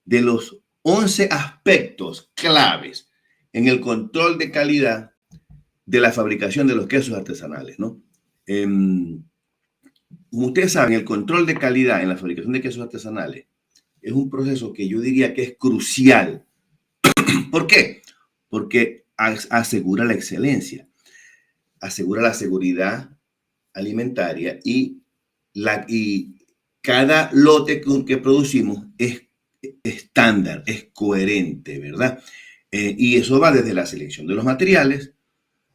de los 11 aspectos claves en el control de calidad de la fabricación de los quesos artesanales, ¿no? Como ustedes saben, el control de calidad en la fabricación de quesos artesanales es un proceso que yo diría que es crucial. ¿Por qué? Porque asegura la excelencia, asegura la seguridad alimentaria y cada lote que producimos es estándar, es coherente, ¿verdad? Y eso va desde la selección de los materiales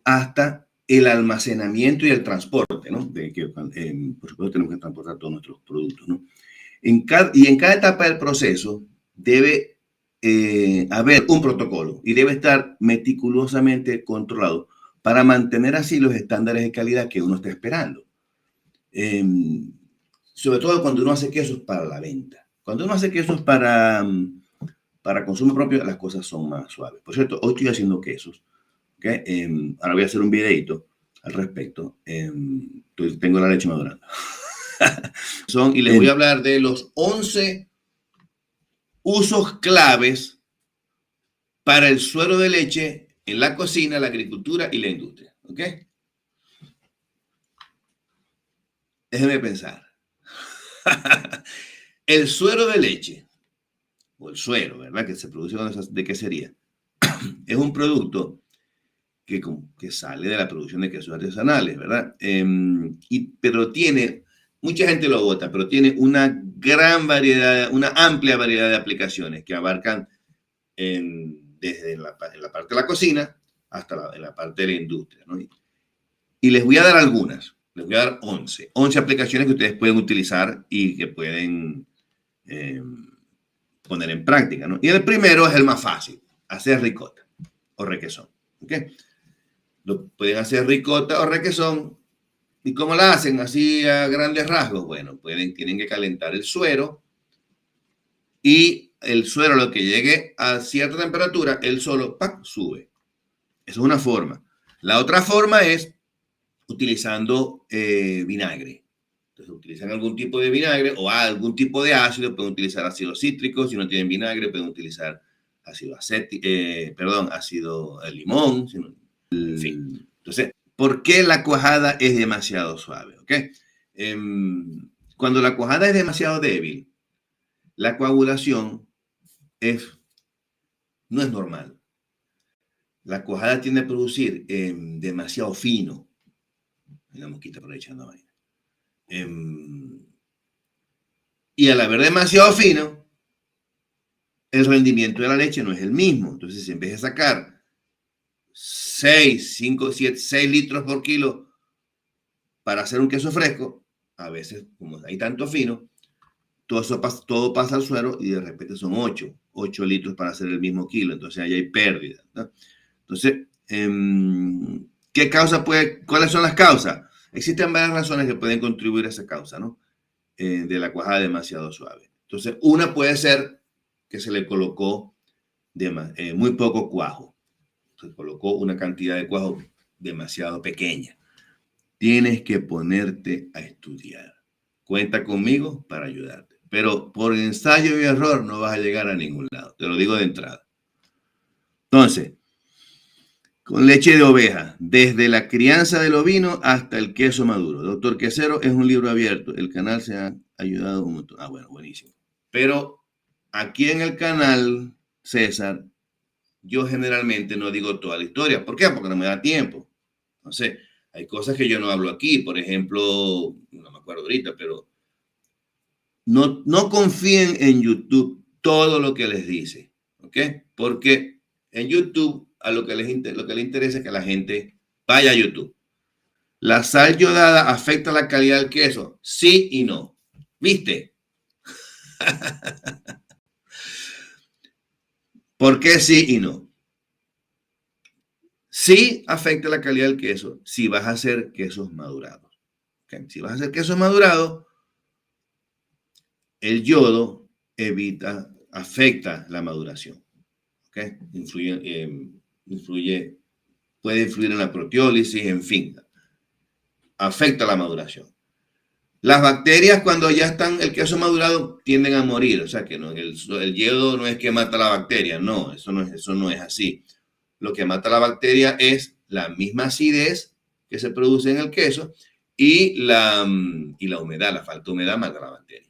hasta el almacenamiento y el transporte, ¿no? Por supuesto, tenemos que transportar todos nuestros productos, ¿no? En cada etapa del proceso debe haber un protocolo y debe estar meticulosamente controlado para mantener así los estándares de calidad que uno está esperando. Sobre todo cuando uno hace quesos para la venta. Cuando uno hace quesos para consumo propio, las cosas son más suaves. Por cierto, hoy estoy haciendo quesos. ¿Okay? Ahora voy a hacer un videito al respecto. Tengo la leche madurando. Y les voy a hablar de los 11 usos claves para el suero de leche en la cocina, la agricultura y la industria. ¿Ok? Déjenme pensar. El suero de leche, o el suero, ¿verdad? Que se produce de quesería, es un producto que sale de la producción de quesos artesanales, ¿verdad? Pero mucha gente lo bota, pero tiene una gran variedad, una amplia variedad de aplicaciones que abarcan desde la parte de la cocina hasta la parte de la industria, ¿no? Y les voy a dar algunas, les voy a dar 11 aplicaciones que ustedes pueden utilizar y que pueden poner en práctica, ¿no? Y el primero es el más fácil, hacer ricota o requesón, ¿ok? Lo pueden hacer ricota o requesón. ¿Y cómo la hacen? Así a grandes rasgos. Bueno, tienen que calentar el suero y el suero, lo que llegue a cierta temperatura, él solo sube. Esa es una forma. La otra forma es utilizando vinagre. Entonces utilizan algún tipo de vinagre o algún tipo de ácido. Pueden utilizar ácido cítrico. Si no tienen vinagre, pueden utilizar ácido limón. En fin. Entonces, ¿por qué la cuajada es demasiado suave? ¿Okay? Cuando la cuajada es demasiado débil, la coagulación no es normal. La cuajada tiende a producir demasiado fino. La mosquita por ahí echando vaina. Y al haber demasiado fino, el rendimiento de la leche no es el mismo. Entonces, en vez de sacar 6 litros por kilo para hacer un queso fresco, a veces, como hay tanto fino, todo pasa al suero y de repente son 8 litros para hacer el mismo kilo. Entonces, ahí hay pérdida, ¿no? Entonces, ¿cuáles son las causas? Existen varias razones que pueden contribuir a esa causa, ¿no? De la cuajada demasiado suave. Entonces, una puede ser que se le colocó muy poco cuajo. Se colocó una cantidad de cuajo demasiado pequeña. Tienes que ponerte a estudiar. Cuenta conmigo para ayudarte. Pero por ensayo y error no vas a llegar a ningún lado. Te lo digo de entrada. Entonces, con leche de oveja, desde la crianza del ovino hasta el queso maduro. Doctor Quesero es un libro abierto. El canal se ha ayudado un montón. Bueno, buenísimo. Pero aquí en el canal, César, yo generalmente no digo toda la historia. ¿Por qué? Porque no me da tiempo. Entonces, hay cosas que yo no hablo aquí. Por ejemplo, no me acuerdo ahorita, pero no confíen en YouTube todo lo que les dice. ¿Ok? Porque en YouTube lo que le interesa es que la gente vaya a YouTube. ¿La sal yodada afecta la calidad del queso? Sí y no. ¿Viste? ¿Por qué sí y no? Sí afecta la calidad del queso si vas a hacer quesos madurados. ¿Okay? Si vas a hacer quesos madurados, el yodo afecta la maduración. ¿Okay? Puede influir en la proteólisis, en fin, afecta la maduración. Las bacterias cuando ya están el queso madurado tienden a morir, o sea que no, el yodo no es que mata la bacteria, no, eso no es así. Lo que mata la bacteria es la misma acidez que se produce en el queso y la humedad, la falta de humedad mata la bacteria.